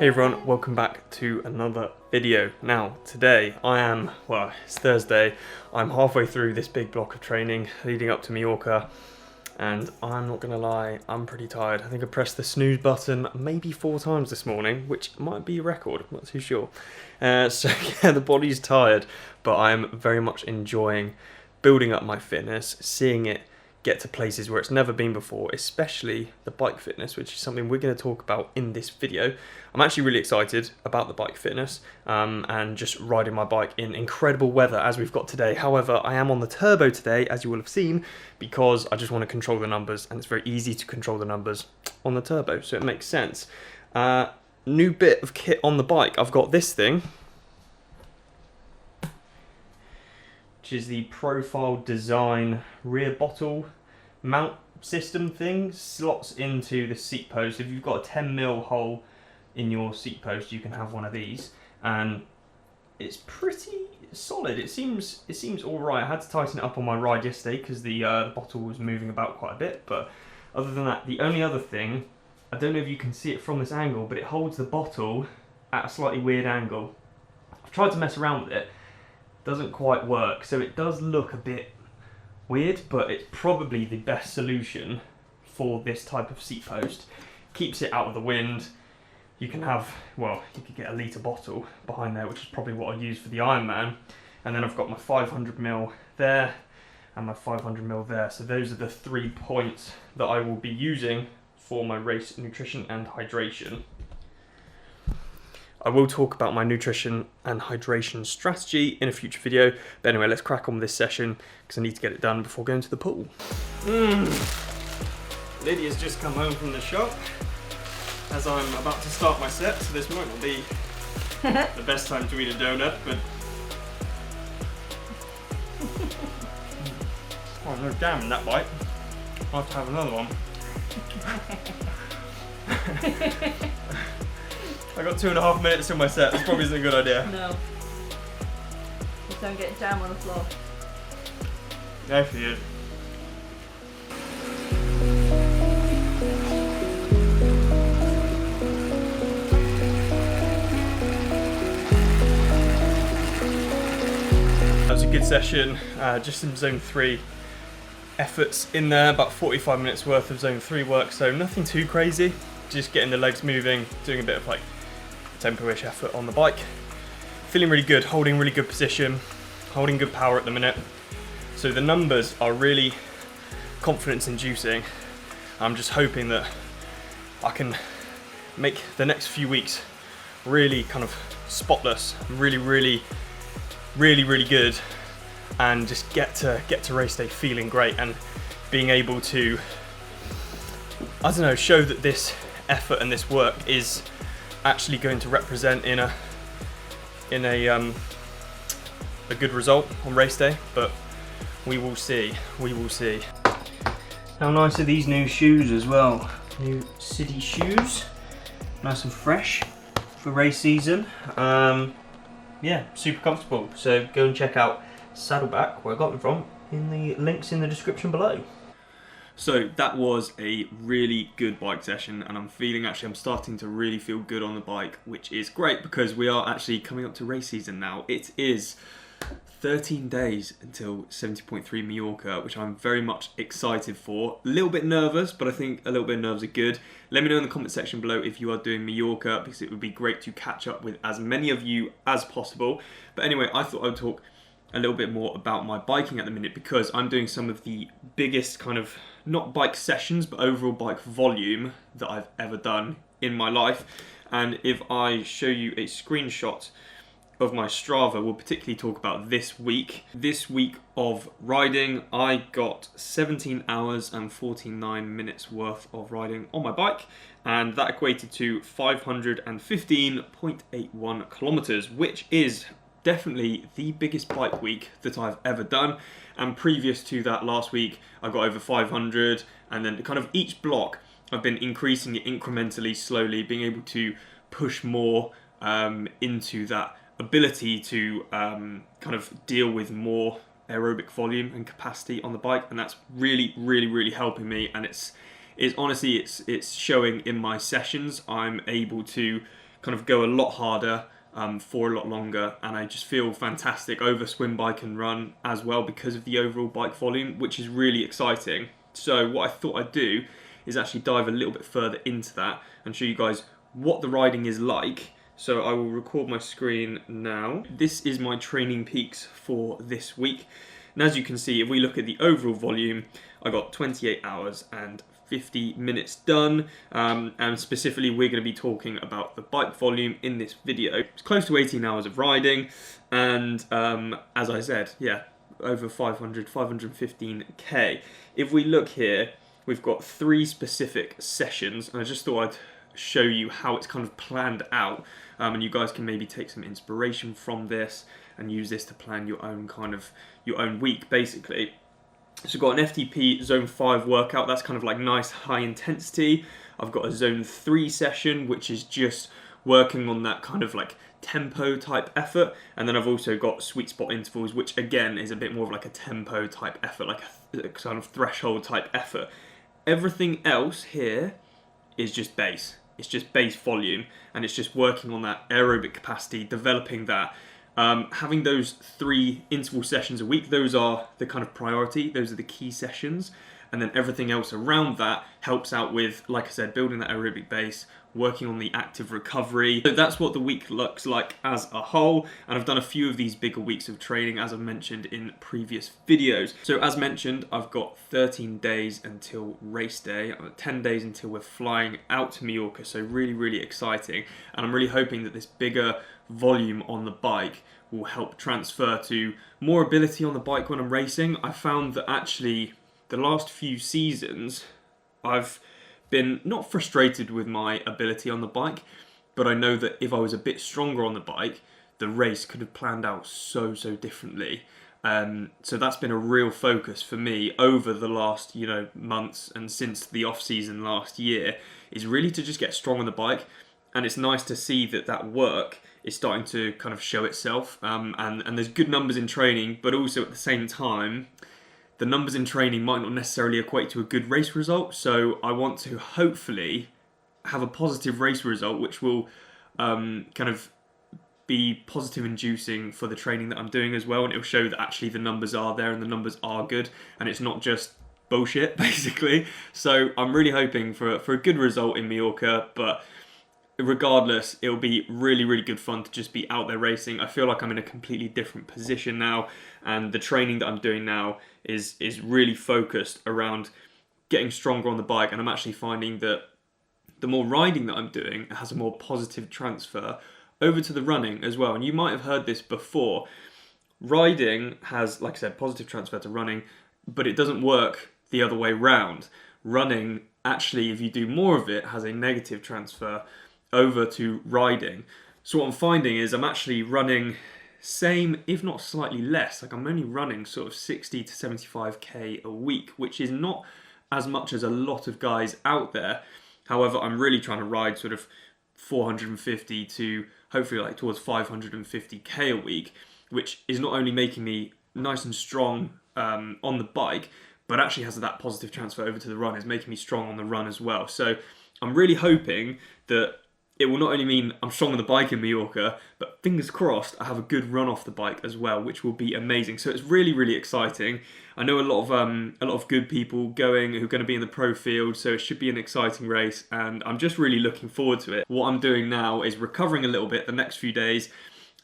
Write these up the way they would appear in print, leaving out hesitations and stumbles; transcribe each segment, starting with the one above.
Hey everyone, welcome back to another video. Now, today it's Thursday, I'm halfway through this big block of training leading up to Mallorca, and I'm not gonna lie, I'm pretty tired. I think I pressed the snooze button maybe 4 times this morning, which might be a record, I'm not too sure. So yeah, the body's tired, but I'm very much enjoying building up my fitness, seeing it get to places where it's never been before, especially the bike fitness, which is something we're going to talk about in this video. I'm actually really excited about the bike fitness and just riding my bike in incredible weather as we've got today. However, I am on the turbo today, as you will have seen, because I just want to control the numbers, and it's very easy to control the numbers on the turbo, so it makes sense. New bit of kit on the bike. I've got this thing, which is the Profile Design rear bottle mount system thing. Slots into the seat post. If you've got a 10mm hole in your seat post, you can have one of these, and it's pretty solid. It seems all right. I had to tighten it up on my ride yesterday because the bottle was moving about quite a bit, but other than that, the only other thing, I don't know if you can see it from this angle, but it holds the bottle at a slightly weird angle. I've tried to mess around with it, doesn't quite work, so it does look a bit weird, but it's probably the best solution for this type of seat post. Keeps it out of the wind. You can have, well, you could get a litre bottle behind there, which is probably what I use for the Ironman, and then I've got my 500ml there and my 500ml there, so those are the 3 points that I will be using for my race nutrition and hydration. I will talk about my nutrition and hydration strategy in a future video, but anyway, let's crack on with this session because I need to get it done before going to the pool. Lydia's just come home from the shop as I'm about to start my set, so this might not be the best time to eat a donut, but... Oh, no jam in that bite. I'll have to have another one. I got 2.5 minutes in my set, this probably isn't a good idea. No. Just don't get jam on the floor. There she is. That was a good session, just some zone 3 efforts in there, about 45 minutes worth of zone 3 work, so nothing too crazy, just getting the legs moving, doing a bit of like tempo-ish effort on the bike. Feeling really good, holding really good position, holding good power at the minute. So the numbers are really confidence inducing. I'm just hoping that I can make the next few weeks really kind of spotless, really good, and just get to race day feeling great and being able to, I don't know, show that this effort and this work is actually going to represent in a good result on race day, but we will see. How nice are these new shoes as well? New city shoes, nice and fresh for race season. Yeah, super comfortable. So go and check out Saddleback, where I got them from, in the links in the description below. So that was a really good bike session, and I'm starting to really feel good on the bike, which is great because we are actually coming up to race season now. It is 13 days until 70.3 Mallorca, which I'm very much excited for. A little bit nervous, but I think a little bit of nerves are good. Let me know in the comment section below if you are doing Mallorca, because it would be great to catch up with as many of you as possible. But anyway, I thought I would talk a little bit more about my biking at the minute, because I'm doing some of the biggest kind of, not bike sessions, but overall bike volume that I've ever done in my life. And if I show you a screenshot of my Strava, we'll particularly talk about this week. This week of riding, I got 17 hours and 49 minutes worth of riding on my bike, and that equated to 515.81 kilometers, which is definitely the biggest bike week that I've ever done. And previous to that, last week I got over 500, and then kind of each block I've been increasing it incrementally, slowly, being able to push more into that ability to kind of deal with more aerobic volume and capacity on the bike, and that's really helping me. And it's honestly showing in my sessions. I'm able to kind of go a lot harder for a lot longer, and I just feel fantastic over swim, bike and run as well because of the overall bike volume, which is really exciting. So what I thought I'd do is actually dive a little bit further into that and show you guys what the riding is like. So I will record my screen now. This is my training peaks for this week. And as you can see, if we look at the overall volume, I got 28 hours and 50 minutes done, and specifically we're going to be talking about the bike volume in this video. It's close to 18 hours of riding, and as I said, yeah, over 515k. If we look here, we've got 3 specific sessions, and I just thought I'd show you how it's kind of planned out, and you guys can maybe take some inspiration from this and use this to plan your own week, basically. So I've got an FTP Zone 5 workout, that's kind of like nice high intensity. I've got a Zone 3 session, which is just working on that kind of like tempo type effort. And then I've also got sweet spot intervals, which again is a bit more of like a tempo type effort, like a kind of threshold type effort. Everything else here is just base. It's just base volume, and it's just working on that aerobic capacity, developing that. Having those 3 interval sessions a week, those are the kind of priority, those are the key sessions, and then everything else around that helps out with, like I said, building that aerobic base, working on the active recovery. So that's what the week looks like as a whole, and I've done a few of these bigger weeks of training as I've mentioned in previous videos. So as mentioned, I've got 13 days until race day, 10 days until we're flying out to Mallorca, so really, really exciting, and I'm really hoping that this bigger volume on the bike will help transfer to more ability on the bike when I'm racing. I found that actually the last few seasons I've been not frustrated with my ability on the bike, but I know that if I was a bit stronger on the bike, the race could have planned out so differently. So that's been a real focus for me over the last months and since the off season last year, is really to just get strong on the bike. And it's nice to see that work is starting to kind of show itself, and there's good numbers in training, but also at the same time the numbers in training might not necessarily equate to a good race result. So I want to hopefully have a positive race result, which will kind of be positive inducing for the training that I'm doing as well, and it'll show that actually the numbers are there and the numbers are good, and it's not just bullshit basically. So I'm really hoping for a good result in Mallorca, but regardless, it'll be really, really good fun to just be out there racing. I feel like I'm in a completely different position now, and the training that I'm doing now is really focused around getting stronger on the bike, and I'm actually finding that the more riding that I'm doing has a more positive transfer over to the running as well. And you might have heard this before. Riding has, like I said, positive transfer to running, but it doesn't work the other way round. Running, actually, if you do more of it, has a negative transfer over to riding. So what I'm finding is I'm actually running same, if not slightly less. Like I'm only running sort of 60 to 75k a week, which is not as much as a lot of guys out there. However, I'm really trying to ride sort of 450 to hopefully like towards 550k a week, which is not only making me nice and strong on the bike, but actually has that positive transfer over to the run, is making me strong on the run as well. So I'm really hoping that it will not only mean I'm strong on the bike in Mallorca, but fingers crossed I have a good run off the bike as well, which will be amazing. So it's really, really exciting. I know a lot of good people going who are going to be in the pro field, so it should be an exciting race, and I'm just really looking forward to it. What I'm doing now is recovering a little bit the next few days,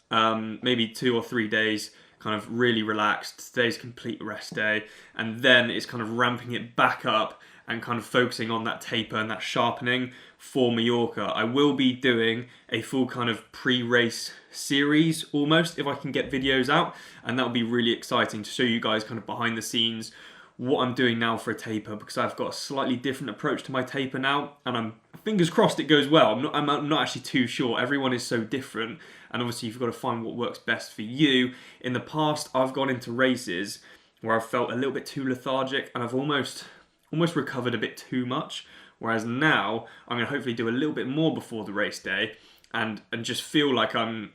maybe 2 or 3 days, kind of really relaxed. Today's complete rest day, and then it's kind of ramping it back up and kind of focusing on that taper and that sharpening for Mallorca. I will be doing a full kind of pre-race series almost, if I can get videos out, and that'll be really exciting to show you guys kind of behind the scenes what I'm doing now for a taper, because I've got a slightly different approach to my taper now, and I'm fingers crossed it goes well. I'm not actually too sure. Everyone is so different, and obviously you've got to find what works best for you. In the past, I've gone into races where I've felt a little bit too lethargic, and I've almost recovered a bit too much, whereas now I'm going to hopefully do a little bit more before the race day and just feel like I'm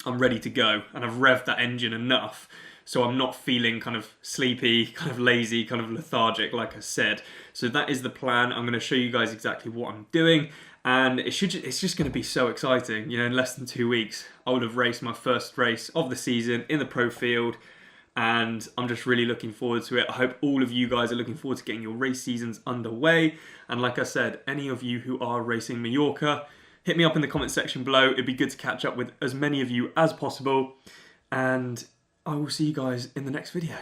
ready to go, and I've revved that engine enough so I'm not feeling kind of sleepy, kind of lazy, kind of lethargic, like I said. So that is the plan. I'm going to show you guys exactly what I'm doing, and it's just going to be so exciting. You know, in less than 2 weeks, I would have raced my first race of the season in the pro field, and I'm just really looking forward to it. I hope all of you guys are looking forward to getting your race seasons underway. And like I said, any of you who are racing Mallorca, hit me up in the comment section below. It'd be good to catch up with as many of you as possible. And I will see you guys in the next video.